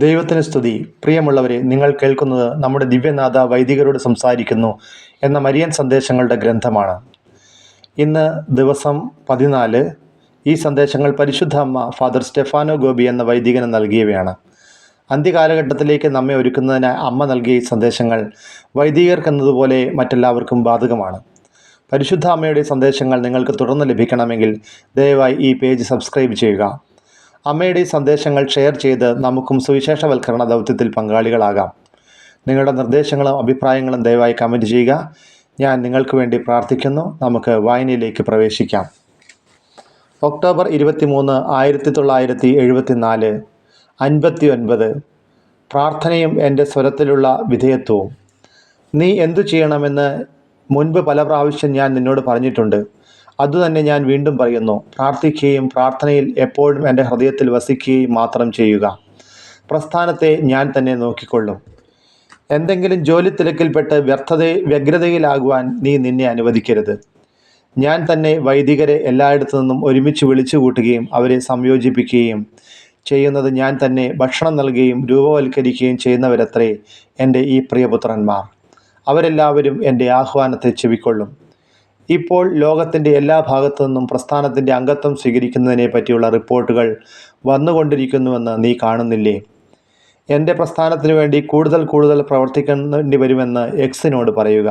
ദൈവത്തിന് സ്തുതി. പ്രിയമുള്ളവരെ, നിങ്ങൾ കേൾക്കുന്നത് നമ്മുടെ ദിവ്യനാഥ വൈദികരോട് സംസാരിക്കുന്നു എന്ന മരിയൻ സന്ദേശങ്ങളുടെ ഗ്രന്ഥമാണ്. ഇന്ന് ദിവസം 14. ഈ സന്ദേശങ്ങൾ പരിശുദ്ധ അമ്മ ഫാദർ സ്റ്റെഫാനോ ഗോപി എന്ന വൈദികന് നൽകിയവയാണ്. അന്ത്യകാലഘട്ടത്തിലേക്ക് നമ്മെ ഒരുക്കുന്നതിന് അമ്മ നൽകിയ ഈ സന്ദേശങ്ങൾ വൈദികർക്കെന്നതുപോലെ മറ്റെല്ലാവർക്കും ബാധകമാണ്. പരിശുദ്ധ അമ്മയുടെ സന്ദേശങ്ങൾ നിങ്ങൾക്ക് തുടർന്ന് ലഭിക്കണമെങ്കിൽ ദയവായി ഈ പേജ് സബ്സ്ക്രൈബ് ചെയ്യുക. അമ്മയുടെ ഈ സന്ദേശങ്ങൾ ഷെയർ ചെയ്ത് നമുക്കും സുവിശേഷവൽക്കരണ ദൗത്യത്തിൽ പങ്കാളികളാകാം. നിങ്ങളുടെ നിർദ്ദേശങ്ങളും അഭിപ്രായങ്ങളും ദയവായി കമൻറ്റ് ചെയ്യുക. ഞാൻ നിങ്ങൾക്ക് വേണ്ടി പ്രാർത്ഥിക്കുന്നു. നമുക്ക് വായനയിലേക്ക് പ്രവേശിക്കാം. ഒക്ടോബർ 23, 1974, 59. പ്രാർത്ഥനയും എൻ്റെ സ്വരത്തിലുള്ള വിധേയത്വവും. നീ എന്തു ചെയ്യണമെന്ന് മുൻപ് പല പ്രാവശ്യം ഞാൻ നിന്നോട് പറഞ്ഞിട്ടുണ്ട്. അതുതന്നെ ഞാൻ വീണ്ടും പറയുന്നു. പ്രാർത്ഥിക്കുകയും പ്രാർത്ഥനയിൽ എപ്പോഴും എൻ്റെ ഹൃദയത്തിൽ വസിക്കുകയും മാത്രം ചെയ്യുക. പ്രസ്ഥാനത്തെ ഞാൻ തന്നെ നോക്കിക്കൊള്ളും. എന്തെങ്കിലും ജോലി തിരക്കിൽപ്പെട്ട് വ്യഗ്രതയിലാകുവാൻ നീ നിന്നെ അനുവദിക്കരുത്. ഞാൻ തന്നെ വൈദികരെ എല്ലായിടത്തു നിന്നും ഒരുമിച്ച് വിളിച്ചു കൂട്ടുകയും അവരെ സംയോജിപ്പിക്കുകയും ചെയ്യുന്നത് ഞാൻ തന്നെ. ഭക്ഷണം നൽകുകയും രൂപവൽക്കരിക്കുകയും ചെയ്യുന്നവരത്രേ എൻ്റെ ഈ പ്രിയപുത്രന്മാർ. അവരെല്ലാവരും എൻ്റെ ആഹ്വാനത്തെ ചെവിക്കൊള്ളും. ഇപ്പോൾ ലോകത്തിൻ്റെ എല്ലാ ഭാഗത്തു നിന്നും പ്രസ്ഥാനത്തിൻ്റെ അംഗത്വം സ്വീകരിക്കുന്നതിനെ പറ്റിയുള്ള റിപ്പോർട്ടുകൾ വന്നുകൊണ്ടിരിക്കുന്നുവെന്ന് നീ കാണുന്നില്ലേ? എൻ്റെ പ്രസ്ഥാനത്തിനു വേണ്ടി കൂടുതൽ പ്രവർത്തിക്കേണ്ടി വരുമെന്ന് എക്സിനോട് പറയുക.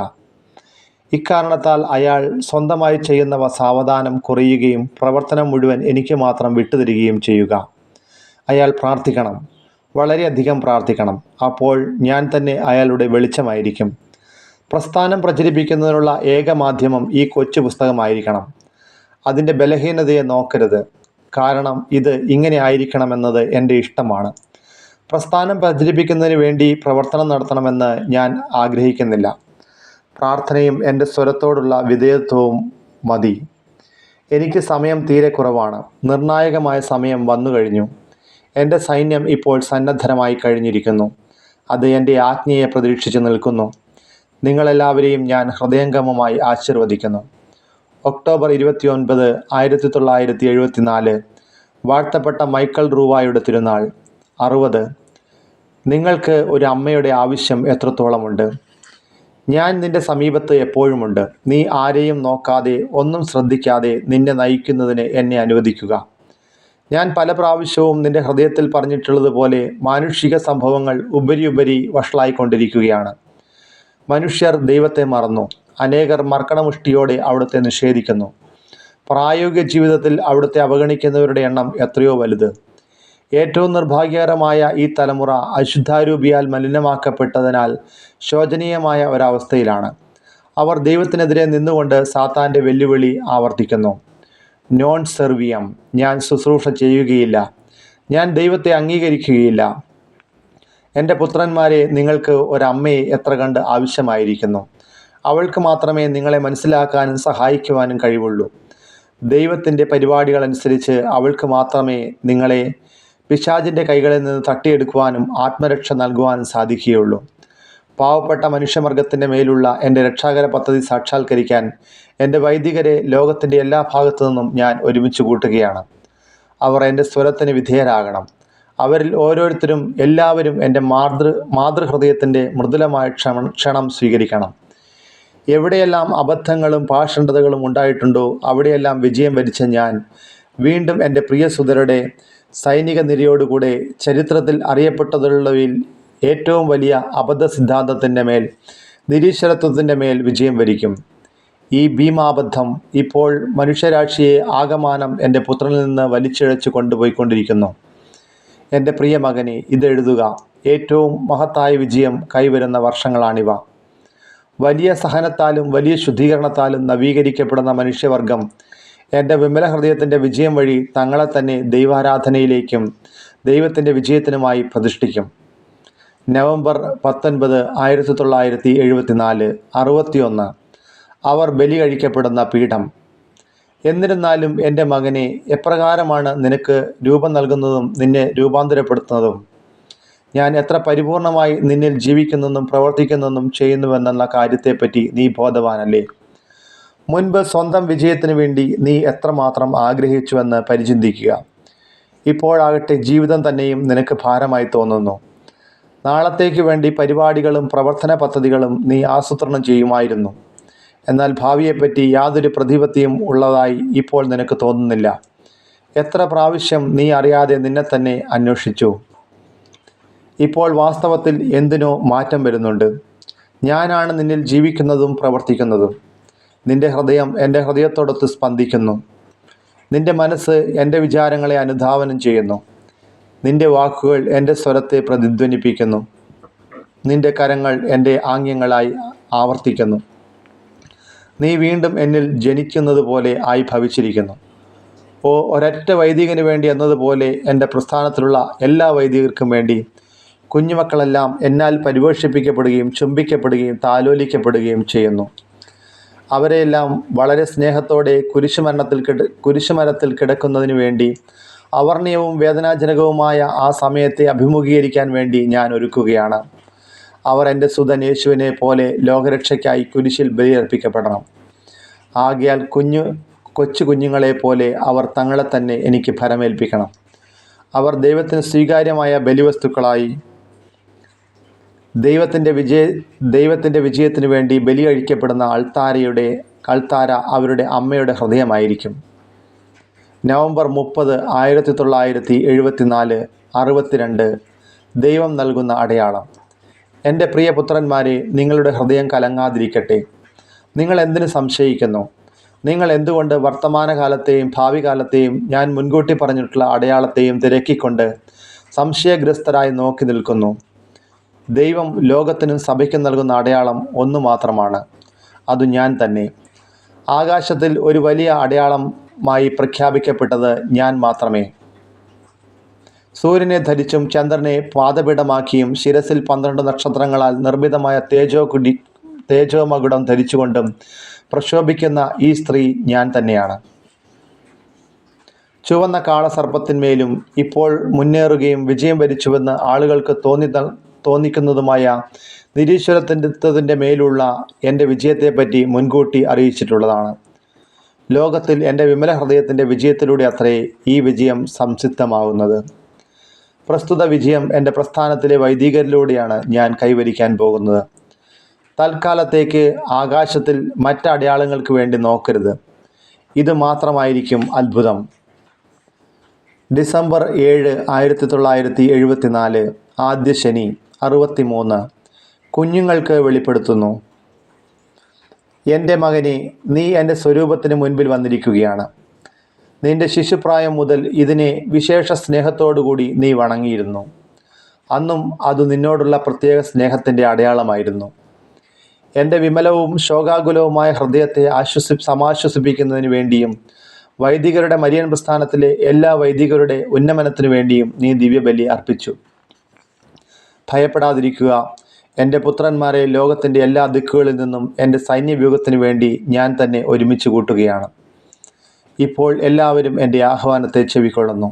ഇക്കാരണത്താൽ അയാൾ സ്വന്തമായി ചെയ്യുന്നവ സാവധാനം കുറയുകയും പ്രവർത്തനം മുഴുവൻ എനിക്ക് മാത്രം വിട്ടുതരികയും ചെയ്യുക. അയാൾ പ്രാർത്ഥിക്കണം, വളരെയധികം പ്രാർത്ഥിക്കണം. അപ്പോൾ ഞാൻ തന്നെ അയാളുടെ വെളിച്ചമായിരിക്കും. പ്രസ്ഥാനം പ്രചരിപ്പിക്കുന്നതിനുള്ള ഏക മാധ്യമം ഈ കൊച്ചു പുസ്തകമായിരിക്കണം. അതിൻ്റെ ബലഹീനതയെ നോക്കരുത്, കാരണം ഇത് ഇങ്ങനെ ആയിരിക്കണമെന്നത് എൻ്റെ ഇഷ്ടമാണ്. പ്രസ്ഥാനം പ്രചരിപ്പിക്കുന്നതിന് വേണ്ടി പ്രവർത്തനം നടത്തണമെന്ന് ഞാൻ ആഗ്രഹിക്കുന്നില്ല. പ്രാർത്ഥനയും എൻ്റെ സ്വരത്തോടുള്ള വിധേയത്വവും മതി. എനിക്ക് സമയം തീരെ കുറവാണ്. നിർണായകമായ സമയം വന്നു കഴിഞ്ഞു. എൻ്റെ സൈന്യം ഇപ്പോൾ സന്നദ്ധമായി കഴിഞ്ഞിരിക്കുന്നു. അത് എൻ്റെ ആജ്ഞയെ പ്രതീക്ഷിച്ച് നിൽക്കുന്നു. നിങ്ങളെല്ലാവരെയും ഞാൻ ഹൃദയംഗമമായി ആശീർവദിക്കുന്നു. ഒക്ടോബർ 29, 1974. വാഴ്ത്തപ്പെട്ട മൈക്കൽ റൂവായുടെ തിരുനാൾ. 60. നിങ്ങൾക്ക് ഒരു അമ്മയുടെ ആവശ്യം എത്രത്തോളമുണ്ട്? ഞാൻ നിൻ്റെ സമീപത്ത് എപ്പോഴുമുണ്ട്. നീ ആരെയും നോക്കാതെ, ഒന്നും ശ്രദ്ധിക്കാതെ നിന്നെ നയിക്കുന്നതിന് എന്നെ അനുവദിക്കുക. ഞാൻ പല പ്രാവശ്യവും നിൻ്റെ ഹൃദയത്തിൽ പറഞ്ഞിട്ടുള്ളതുപോലെ മാനുഷിക സംഭവങ്ങൾ ഉപരി വഷളായിക്കൊണ്ടിരിക്കുകയാണ്. മനുഷ്യർ ദൈവത്തെ മറന്നു. അനേകർ മർക്കടമുഷ്ടിയോടെ അവിടുത്തെ നിഷേധിക്കുന്നു. പ്രായോഗിക ജീവിതത്തിൽ അവിടുത്തെ അവഗണിക്കുന്നവരുടെ എണ്ണം എത്രയോ വലുത്. ഏറ്റവും നിർഭാഗ്യകരമായ ഈ തലമുറ അശുദ്ധാരൂപിയാൽ മലിനമാക്കപ്പെട്ടതിനാൽ ശോചനീയമായ ഒരവസ്ഥയിലാണ്. അവർ ദൈവത്തിനെതിരെ നിന്നുകൊണ്ട് സാത്താൻ്റെ വെല്ലുവിളി ആവർത്തിക്കുന്നു. നോൺ സെർവിയം, ഞാൻ ശുശ്രൂഷ ചെയ്യുകയില്ല, ഞാൻ ദൈവത്തെ അംഗീകരിക്കുകയില്ല. എൻ്റെ പുത്രന്മാരെ, നിങ്ങൾക്ക് ഒരമ്മയെ എത്ര കണ്ട് ആവശ്യമായിരിക്കുന്നു. അവൾക്ക് മാത്രമേ നിങ്ങളെ മനസ്സിലാക്കാനും സഹായിക്കുവാനും കഴിവുള്ളൂ. ദൈവത്തിൻ്റെ പരിപാടികളനുസരിച്ച് അവൾക്ക് മാത്രമേ നിങ്ങളെ പിശാചിൻ്റെ കൈകളിൽ നിന്ന് തട്ടിയെടുക്കുവാനും ആത്മരക്ഷ നൽകുവാനും സാധിക്കുകയുള്ളൂ. പാവപ്പെട്ട മനുഷ്യവർഗത്തിൻ്റെ മേലുള്ള എൻ്റെ രക്ഷാകര പദ്ധതി സാക്ഷാത്കരിക്കാൻ എൻ്റെ വൈദികരെ ലോകത്തിൻ്റെ എല്ലാ ഭാഗത്തു നിന്നും ഞാൻ ഒരുമിച്ച് കൂട്ടുകയാണ്. അവർ എൻ്റെ സ്വരത്തിന് വിധേയരാകണം. അവരിൽ ഓരോരുത്തരും, എല്ലാവരും എൻ്റെ മാതൃഹൃദയത്തിൻ്റെ മൃദുലമായ ക്ഷണം സ്വീകരിക്കണം. എവിടെയെല്ലാം അബദ്ധങ്ങളും പാഷണ്ഡതകളും ഉണ്ടായിട്ടുണ്ടോ അവിടെയെല്ലാം വിജയം വരിച്ച ഞാൻ വീണ്ടും എൻ്റെ പ്രിയസുതരുടെ സൈനിക നിരയോടുകൂടെ ചരിത്രത്തിൽ അറിയപ്പെട്ടതുള്ളവയിൽ ഏറ്റവും വലിയ അബദ്ധ സിദ്ധാന്തത്തിൻ്റെ മേൽ, നിരീശ്വരത്വത്തിൻ്റെ മേൽ വിജയം വരിക്കും. ഈ ഭീമാബദ്ധം ഇപ്പോൾ മനുഷ്യരാശിയെ ആകമാനം എൻ്റെ പുത്രനിൽ നിന്ന് വലിച്ചിഴച്ച് കൊണ്ടുപോയിക്കൊണ്ടിരിക്കുന്നു. എൻ്റെ പ്രിയ മകനെ, ഇതെഴുതുക. ഏറ്റവും മഹത്തായ വിജയം കൈവരുന്ന വർഷങ്ങളാണിവ. വലിയ സഹനത്താലും വലിയ ശുദ്ധീകരണത്താലും നവീകരിക്കപ്പെടുന്ന മനുഷ്യവർഗം എൻ്റെ വിമല ഹൃദയത്തിൻ്റെ വിജയം വഴി തങ്ങളെ തന്നെ ദൈവാരാധനയിലേക്കും ദൈവത്തിൻ്റെ വിജയത്തിനുമായി പ്രതിഷ്ഠിക്കും. നവംബർ 19, 1974, 61. അവർ ബലി കഴിക്കപ്പെടുന്ന പീഠം. എന്നിരുന്നാലും എൻ്റെ മകനെ, എപ്രകാരമാണ് നിനക്ക് രൂപം നൽകുന്നതും നിന്നെ രൂപാന്തരപ്പെടുത്തുന്നതും? ഞാൻ എത്ര പരിപൂർണമായി നിന്നിൽ ജീവിക്കുന്നതെന്നും പ്രവർത്തിക്കുന്നതെന്നും ചെയ്യുന്നുവെന്നുള്ള കാര്യത്തെപ്പറ്റി നീ ബോധവാനല്ലേ? മുൻപ് സ്വന്തം വിജയത്തിനു വേണ്ടി നീ എത്രമാത്രം ആഗ്രഹിച്ചുവെന്ന് പരിചിന്തിക്കുക. ഇപ്പോഴാകട്ടെ ജീവിതം തന്നെയും നിനക്ക് ഭാരമായി തോന്നുന്നു. നാളത്തേക്ക് വേണ്ടി പരിപാടികളും പ്രവർത്തന പദ്ധതികളും നീ ആസൂത്രണം ചെയ്യുമായിരുന്നു. എന്നാൽ ഭാവിയെപ്പറ്റി യാതൊരു പ്രതിപത്തിയും ഉള്ളതായി ഇപ്പോൾ നിനക്ക് തോന്നുന്നില്ല. എത്ര പ്രാവശ്യം നീ അറിയാതെ നിന്നെ തന്നെ അന്വേഷിച്ചു. ഇപ്പോൾ വാസ്തവത്തിൽ എന്തിനോ മാറ്റം വരുന്നുണ്ട്. ഞാനാണ് നിന്നിൽ ജീവിക്കുന്നതും പ്രവർത്തിക്കുന്നതും. നിന്റെ ഹൃദയം എൻ്റെ ഹൃദയത്തോടൊത്ത് സ്പന്ദിക്കുന്നു. നിന്റെ മനസ്സ് എൻ്റെ വിചാരങ്ങളെ അനുധാവനം ചെയ്യുന്നു. നിന്റെ വാക്കുകൾ എൻ്റെ സ്വരത്തെ പ്രതിധ്വനിപ്പിക്കുന്നു. നിന്റെ കരങ്ങൾ എൻ്റെ ആംഗ്യങ്ങളായി ആവർത്തിക്കുന്നു. നീ വീണ്ടും എന്നിൽ ജനിക്കുന്നത് പോലെ ആയി ഭവിച്ചിരിക്കുന്നു. ഒരൊറ്റ വൈദികന് വേണ്ടി എന്നതുപോലെ എൻ്റെ പ്രസ്ഥാനത്തിലുള്ള എല്ലാ വൈദികർക്കും വേണ്ടി കുഞ്ഞുമക്കളെല്ലാം എന്നാൽ പരിപോഷിപ്പിക്കപ്പെടുകയും ചുംബിക്കപ്പെടുകയും താലോലിക്കപ്പെടുകയും ചെയ്യുന്നു. അവരെയെല്ലാം വളരെ സ്നേഹത്തോടെ കുരിശുമരത്തിൽ കിടക്കുന്നതിന് വേണ്ടി അവർണ്ണയവും വേദനാജനകവുമായ ആ സമയത്തെ അഭിമുഖീകരിക്കാൻ വേണ്ടി ഞാൻ ഒരുക്കുകയാണ്. അവർ എൻ്റെ സുതൻ യേശുവിനെ പോലെ ലോകരക്ഷയ്ക്കായി കുരിശിൽ ബലിയർപ്പിക്കപ്പെടണം. ആകയാൽ കൊച്ചു കുഞ്ഞുങ്ങളെ പോലെ അവർ തങ്ങളെ തന്നെ എനിക്ക് ഫലമേൽപ്പിക്കണം. അവർ ദൈവത്തിന് സ്വീകാര്യമായ ബലിവസ്തുക്കളായി ദൈവത്തിൻ്റെ വിജയത്തിനു വേണ്ടി ബലി കഴിക്കപ്പെടുന്ന അൾത്താര അവരുടെ അമ്മയുടെ ഹൃദയമായിരിക്കും. നവംബർ 30, 1974, 62. ദൈവം നൽകുന്ന അടയാളം. എൻ്റെ പ്രിയ പുത്രന്മാരെ, നിങ്ങളുടെ ഹൃദയം കലങ്ങാതിരിക്കട്ടെ. നിങ്ങൾ എന്തിനു സംശയിക്കുന്നു? നിങ്ങൾ എന്തുകൊണ്ട് വർത്തമാനകാലത്തെയും ഭാവി കാലത്തെയും ഞാൻ മുൻകൂട്ടി പറഞ്ഞിട്ടുള്ള അടയാളത്തെയും തിരക്കിക്കൊണ്ട് സംശയഗ്രസ്തരായി നോക്കി നിൽക്കുന്നു? ദൈവം ലോകത്തിനും സഭയ്ക്കും നൽകുന്ന അടയാളം ഒന്നു മാത്രമാണ്. അത് ഞാൻ തന്നെ. ആകാശത്തിൽ ഒരു വലിയ അടയാളമായി പ്രഖ്യാപിക്കപ്പെട്ടത് ഞാൻ മാത്രമേ. സൂര്യനെ ധരിച്ചും ചന്ദ്രനെ പാദപീഠമാക്കിയും ശിരസിൽ 12 നക്ഷത്രങ്ങളാൽ നിർമ്മിതമായ തേജോമകുടം ധരിച്ചുകൊണ്ടും പ്രശോഭിക്കുന്ന ഈ സ്ത്രീ ഞാൻ തന്നെയാണ്. ചുവന്ന കാളസർപ്പത്തിന്മേലും ഇപ്പോൾ മുന്നേറുകയും വിജയം വരിച്ചുവെന്ന് ആളുകൾക്ക് തോന്നിക്കുന്നതുമായ നിരീശ്വരത്വത്തിൻ്റെ മേലുള്ള എൻ്റെ വിജയത്തെപ്പറ്റി മുൻകൂട്ടി അറിയിച്ചിട്ടുള്ളതാണ്. ലോകത്തിൽ എൻ്റെ വിമല ഹൃദയത്തിൻ്റെ വിജയത്തിലൂടെ അത്രേ ഈ വിജയം സംസിദ്ധമാകുന്നത്. പ്രസ്തുത വിജയം എൻ്റെ പ്രസ്ഥാനത്തിലെ വൈദികരിലൂടെയാണ് ഞാൻ കൈവരിക്കാൻ പോകുന്നത്. തൽക്കാലത്തേക്ക് ആകാശത്തിൽ മറ്റടയാളങ്ങൾക്ക് വേണ്ടി നോക്കരുത്. ഇത് മാത്രമായിരിക്കും അത്ഭുതം. ഡിസംബർ 7, 1974, ആദ്യ ശനി, 63. കുഞ്ഞുങ്ങൾക്ക് വെളിപ്പെടുത്തുന്നു. എൻ്റെ മകനെ, നീ എൻ്റെ സ്വരൂപത്തിന് മുൻപിൽ വന്നിരിക്കുകയാണ്. നിന്റെ ശിശുപ്രായം മുതൽ ഇതിനെ വിശേഷ സ്നേഹത്തോടുകൂടി നീ വണങ്ങിയിരുന്നു. അന്നും അത് നിന്നോടുള്ള പ്രത്യേക സ്നേഹത്തിൻ്റെ അടയാളമായിരുന്നു. എൻ്റെ വിമലവും ശോകാകുലവുമായ ഹൃദയത്തെ സമാശ്വസിപ്പിക്കുന്നതിന് വേണ്ടിയും വൈദികരുടെ മരിയൻ പ്രസ്ഥാനത്തിലെ എല്ലാ വൈദികരുടെ ഉന്നമനത്തിനു വേണ്ടിയും നീ ദിവ്യബലി അർപ്പിച്ചു. ഭയപ്പെടാതിരിക്കുക. എൻ്റെ പുത്രന്മാരെ ലോകത്തിൻ്റെ എല്ലാ ദിക്കുകളിൽ നിന്നും എൻ്റെ സൈന്യവ്യൂഹത്തിനു വേണ്ടി ഞാൻ തന്നെ ഒരുമിച്ച് കൂട്ടുകയാണ്. ഇപ്പോൾ എല്ലാവരും എൻ്റെ ആഹ്വാനത്തെ ചെവിക്കൊള്ളുന്നു.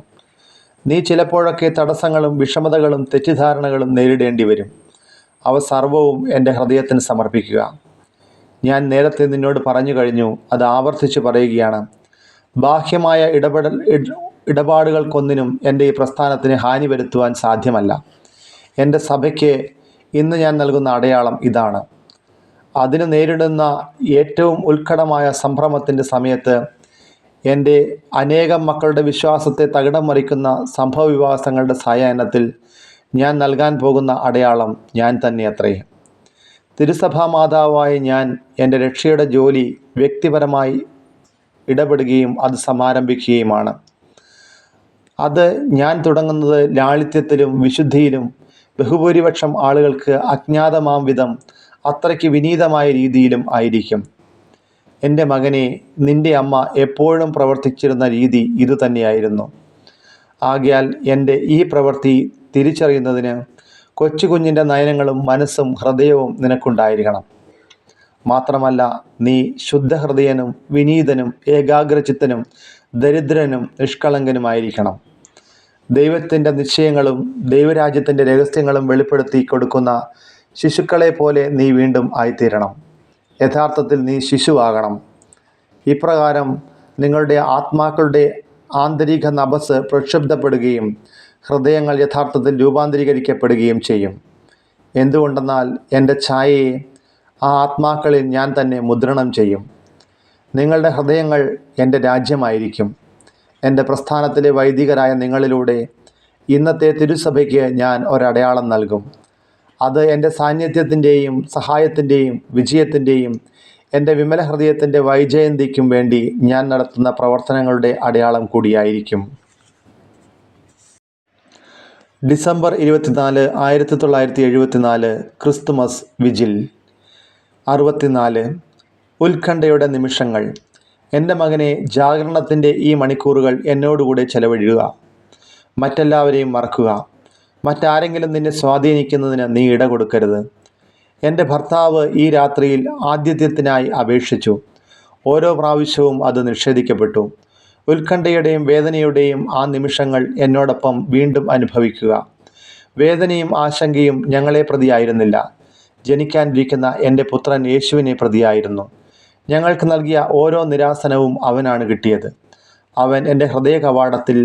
നീ ചിലപ്പോഴൊക്കെ തടസ്സങ്ങളും വിഷമതകളും തെറ്റിദ്ധാരണകളും നേരിടേണ്ടി വരും. അവ സർവവും എൻ്റെ ഹൃദയത്തിന് സമർപ്പിക്കുക. ഞാൻ നേരത്തെ നിന്നോട് പറഞ്ഞു കഴിഞ്ഞു, അത് ആവർത്തിച്ച് പറയുകയാണ്. ബാഹ്യമായ ഇടപാടുകൾക്കൊന്നിനും എൻ്റെ ഈ പ്രസ്ഥാനത്തിന് ഹാനി വരുത്തുവാൻ സാധ്യമല്ല. എൻ്റെ സഭയ്ക്ക് ഇന്ന് ഞാൻ നൽകുന്ന അടയാളം ഇതാണ്. അതിന് നേരിടുന്ന ഏറ്റവും ഉത്കടമായ സംഭ്രമത്തിൻ്റെ സമയത്ത് എൻ്റെ അനേകം മക്കളുടെ വിശ്വാസത്തെ തകിടം മറിക്കുന്ന സംഭവവികാസങ്ങളുടെ സായാഹ്നത്തിൽ ഞാൻ നൽകാൻ പോകുന്ന അടയാളം ഞാൻ തന്നെ അത്രേ. തിരുസഭാ മാതാവായ ഞാൻ എൻ്റെ രക്ഷയുടെ ജോലി വ്യക്തിപരമായി ഇടപെടുകയും അത് സമാരംഭിക്കുകയുമാണ്. അത് ഞാൻ തുടങ്ങുന്നത് ലാളിത്യത്തിലും വിശുദ്ധിയിലും ബഹുഭൂരിപക്ഷം ആളുകൾക്ക് അജ്ഞാതമാം വിധം അത്രയ്ക്ക് വിനീതമായ രീതിയിലും ആയിരിക്കും. എൻ്റെ മകനെ, നിൻ്റെ അമ്മ എപ്പോഴും പ്രവർത്തിച്ചിരുന്ന രീതി ഇതുതന്നെയായിരുന്നു. ആകയാൽ എൻ്റെ ഈ പ്രവൃത്തി തിരിച്ചറിയുന്നതിന് കൊച്ചു കുഞ്ഞിൻ്റെ നയനങ്ങളും മനസ്സും ഹൃദയവും നിനക്കുണ്ടായിരിക്കണം. മാത്രമല്ല, നീ ശുദ്ധഹൃദയനും വിനീതനും ഏകാഗ്രചിത്തനും ദരിദ്രനും നിഷ്കളങ്കനുമായിരിക്കണം. ദൈവത്തിൻ്റെ നിശ്ചയങ്ങളും ദൈവരാജ്യത്തിൻ്റെ രഹസ്യങ്ങളും വെളിപ്പെടുത്തി കൊടുക്കുന്ന ശിശുക്കളെ പോലെ നീ വീണ്ടും ആയിത്തീരണം. യഥാർത്ഥത്തിൽ നീ ശിശുവാകണം. ഇപ്രകാരം നിങ്ങളുടെ ആത്മാക്കളുടെ ആന്തരിക നഭസ് പ്രക്ഷുബ്ധപ്പെടുകയും ഹൃദയങ്ങൾ യഥാർത്ഥത്തിൽ രൂപാന്തരീകരിക്കപ്പെടുകയും ചെയ്യും. എന്തുകൊണ്ടെന്നാൽ എൻ്റെ ഛായയെ ആ ആത്മാക്കളിൽ ഞാൻ തന്നെ മുദ്രണം ചെയ്യും. നിങ്ങളുടെ ഹൃദയങ്ങൾ എൻ്റെ രാജ്യമായിരിക്കും. എൻ്റെ പ്രസ്ഥാനത്തിലെ വൈദികരായ നിങ്ങളിലൂടെ ഇന്നത്തെ തിരുസഭയ്ക്ക് ഞാൻ ഒരടയാളം നൽകും. അത് എൻ്റെ സാന്നിധ്യത്തിൻ്റെയും സഹായത്തിൻ്റെയും വിജയത്തിൻ്റെയും എൻ്റെ വിമല ഹൃദയത്തിൻ്റെ വൈജയന്തിക്കും വേണ്ടി ഞാൻ നടത്തുന്ന പ്രവർത്തനങ്ങളുടെ അടയാളം കൂടിയായിരിക്കും. December 24, 1974 Christmas vigil. 64. ഉത്കണ്ഠയുടെ നിമിഷങ്ങൾ. എൻ്റെ മകനെ, ജാഗരണത്തിൻ്റെ ഈ മണിക്കൂറുകൾ എന്നോടുകൂടെ ചെലവഴിക്കുക. മറ്റെല്ലാവരെയും മറക്കുക. മറ്റാരെങ്കിലും നിന്നെ സ്വാധീനിക്കുന്നതിന് നീ ഇട കൊടുക്കരുത്. എൻ്റെ ഭർത്താവ് ഈ രാത്രിയിൽ ആതിഥ്യത്തിനായി അപേക്ഷിച്ചു. ഓരോ പ്രാവശ്യവും അത് നിഷേധിക്കപ്പെട്ടു. ഉത്കണ്ഠയുടെയും വേദനയുടെയും ആ നിമിഷങ്ങൾ എന്നോടൊപ്പം വീണ്ടും അനുഭവിക്കുക. വേദനയും ആശങ്കയും ഞങ്ങളെ പ്രതിയായിരുന്നില്ല. ജനിക്കാനിരിക്കുന്ന എൻ്റെ പുത്രൻ യേശുവിനെ പ്രതിയായിരുന്നു. ഞങ്ങൾക്ക് നൽകിയ ഓരോ നിരാസനവും അവനാണ് കിട്ടിയത്. അവൻ എൻ്റെ ഹൃദയ കവാടത്തിൽ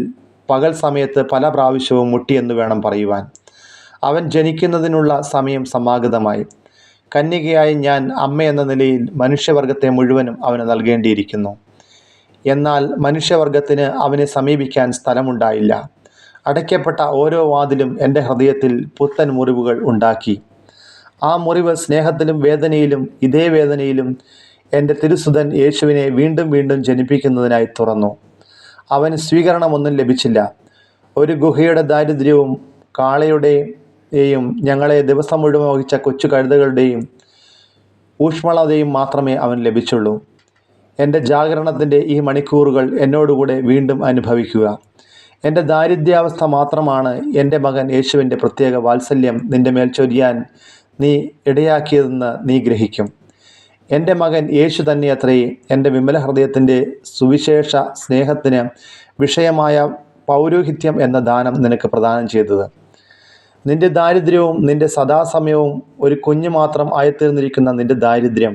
പകൽ സമയത്ത് പല പ്രാവശ്യവും മുട്ടിയെന്ന് വേണം പറയുവാൻ. അവൻ ജനിക്കുന്നതിനുള്ള സമയം സമാഗതമായി. കന്യകയായി ഞാൻ അമ്മയെന്ന നിലയിൽ മനുഷ്യവർഗത്തെ മുഴുവനും അവന് നൽകേണ്ടിയിരിക്കുന്നു. എന്നാൽ മനുഷ്യവർഗത്തിന് അവനെ സമീപിക്കാൻ സ്ഥലമുണ്ടായില്ല. അടയ്ക്കപ്പെട്ട ഓരോ വാതിലും എൻ്റെ ഹൃദയത്തിൽ പുത്തൻ മുറിവുകൾ ഉണ്ടാക്കി. ആ മുറിവ് സ്നേഹത്തിലും വേദനയിലും ഇതേ വേദനയിലും എൻ്റെ തിരുസുതൻ യേശുവിനെ വീണ്ടും വീണ്ടും ജനിപ്പിക്കുന്നതിനായി തുറന്നു. അവന് സ്വീകരണമൊന്നും ലഭിച്ചില്ല. ഒരു ഗുഹയുടെ ദാരിദ്ര്യവും കാളയുടെയും ഞങ്ങളെ ദിവസം മുഴുവൻ വഹിച്ച കൊച്ചു കഴുതകളുടെയും ഊഷ്മളതയും മാത്രമേ അവന് ലഭിച്ചുള്ളൂ. എൻ്റെ ജാഗരണത്തിൻ്റെ ഈ മണിക്കൂറുകൾ എന്നോടുകൂടെ വീണ്ടും അനുഭവിക്കുക. എൻ്റെ ദാരിദ്ര്യാവസ്ഥ മാത്രമാണ് എൻ്റെ മകൻ യേശുവിൻ്റെ പ്രത്യേക വാത്സല്യം നിൻ്റെ മേൽ ചൊരിയാൻ നീ ഇടയാക്കിയതെന്ന് നീ ഗ്രഹിക്കും. എൻ്റെ മകൻ യേശു തന്നെയത്രേ എൻ്റെ വിമല ഹൃദയത്തിൻ്റെ സുവിശേഷ സ്നേഹത്തിന് വിഷയമായ പൗരോഹിത്യം എന്ന ദാനം നിനക്ക് പ്രദാനം ചെയ്തത്. നിൻ്റെ ദാരിദ്ര്യവും നിൻ്റെ സദാസമയവും ഒരു കുഞ്ഞു മാത്രം ആയിത്തീർന്നിരിക്കുന്ന നിൻ്റെ ദാരിദ്ര്യം,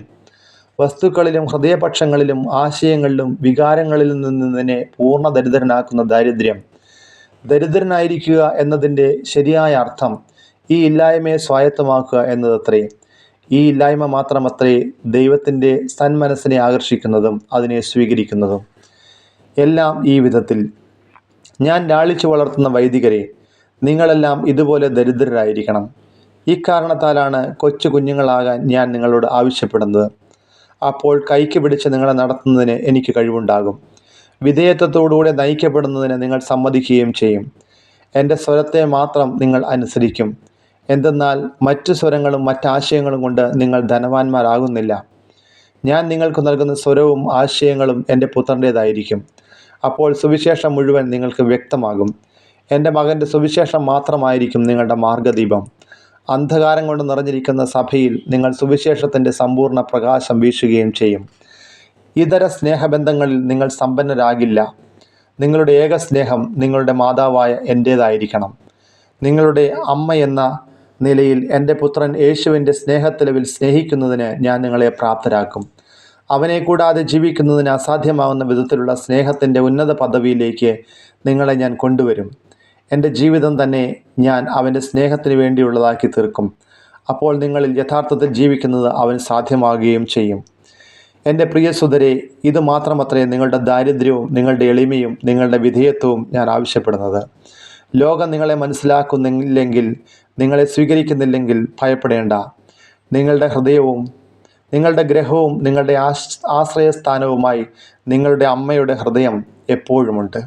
വസ്തുക്കളിലും ഹൃദയപക്ഷങ്ങളിലും ആശയങ്ങളിലും വികാരങ്ങളിലും നിന്ന് നിന്നെ പൂർണ്ണ ദരിദ്രനാക്കുന്ന ദാരിദ്ര്യം. ദരിദ്രനായിരിക്കുക എന്നതിൻ്റെ ശരിയായ അർത്ഥം ഈ ഇല്ലായ്മയെ സ്വായത്തമാക്കുക എന്നതത്രേ. ഈ ഇല്ലായ്മ മാത്രമത്രേ ദൈവത്തിൻ്റെ സന്മനസ്സിനെ ആകർഷിക്കുന്നതും അതിനെ സ്വീകരിക്കുന്നതും. എല്ലാം ഈ വിധത്തിൽ. ഞാൻ ലാളിച്ചു വളർത്തുന്ന വൈദികരെ, നിങ്ങളെല്ലാം ഇതുപോലെ ദരിദ്രരായിരിക്കണം. ഇക്കാരണത്താലാണ് കൊച്ചു കുഞ്ഞുങ്ങളാകാൻ ഞാൻ നിങ്ങളോട് ആവശ്യപ്പെടുന്നത്. അപ്പോൾ കൈക്ക് പിടിച്ച് നിങ്ങളെ നടത്തുന്നതിന് എനിക്ക് കഴിവുണ്ടാകും. വിധേയത്വത്തോടുകൂടെ നയിക്കപ്പെടുന്നതിന് നിങ്ങൾ സമ്മതിക്കുകയും ചെയ്യും. എൻ്റെ സ്വരത്തെ മാത്രം നിങ്ങൾ അനുസരിക്കും. എന്തെന്നാൽ മറ്റു സ്വരങ്ങളും മറ്റാശയങ്ങളും കൊണ്ട് നിങ്ങൾ ധനവാന്മാരാകുന്നില്ല. ഞാൻ നിങ്ങൾക്ക് നൽകുന്ന സ്വരവും ആശയങ്ങളും എൻ്റെ പുത്രൻ്റേതായിരിക്കും. അപ്പോൾ സുവിശേഷം മുഴുവൻ നിങ്ങൾക്ക് വ്യക്തമാകും. എൻ്റെ മകൻ്റെ സുവിശേഷം മാത്രമായിരിക്കും നിങ്ങളുടെ മാർഗദീപം. അന്ധകാരം കൊണ്ട് നിറഞ്ഞിരിക്കുന്ന സഭയിൽ നിങ്ങൾ സുവിശേഷത്തിൻ്റെ സമ്പൂർണ്ണ പ്രകാശം വീശുകയും ചെയ്യും. ഇതര സ്നേഹബന്ധങ്ങളിൽ നിങ്ങൾ സമ്പന്നരാകില്ല. നിങ്ങളുടെ ഏക സ്നേഹം നിങ്ങളുടെ മാതാവായ എൻ്റേതായിരിക്കണം. നിങ്ങളുടെ അമ്മ എന്ന നിലയിൽ എൻ്റെ പുത്രൻ യേശുവിൻ്റെ സ്നേഹത്തെളിവിൽ സ്നേഹിക്കുന്നതിന് ഞാൻ നിങ്ങളെ പ്രാപ്തരാക്കും. അവനെ കൂടാതെ ജീവിക്കുന്നതിന് അസാധ്യമാകുന്ന വിധത്തിലുള്ള സ്നേഹത്തിൻ്റെ ഉന്നത പദവിയിലേക്ക് നിങ്ങളെ ഞാൻ കൊണ്ടുവരും. എൻ്റെ ജീവിതം തന്നെ ഞാൻ അവൻ്റെ സ്നേഹത്തിന് വേണ്ടിയുള്ളതാക്കി തീർക്കും. അപ്പോൾ നിങ്ങളിൽ യഥാർത്ഥത്തിൽ ജീവിക്കുന്നത് അവന് സാധ്യമാകുകയും ചെയ്യും. എൻ്റെ പ്രിയ സുതരെ, ഇത് മാത്രമത്രേ നിങ്ങളുടെ ദാരിദ്ര്യവും നിങ്ങളുടെ എളിമയും നിങ്ങളുടെ വിധേയത്വവും ഞാൻ ആവശ്യപ്പെടുന്നത്. ലോകം നിങ്ങളെ മനസ്സിലാക്കുന്നില്ലെങ്കിൽ, നിങ്ങളെ സ്വീകരിക്കുന്നില്ലെങ്കിൽ ഭയപ്പെടേണ്ട. നിങ്ങളുടെ ഹൃദയവും നിങ്ങളുടെ ഗ്രഹവും നിങ്ങളുടെ ആശ്രയസ്ഥാനവുമായി നിങ്ങളുടെ അമ്മയുടെ ഹൃദയം എപ്പോഴുമുണ്ട്.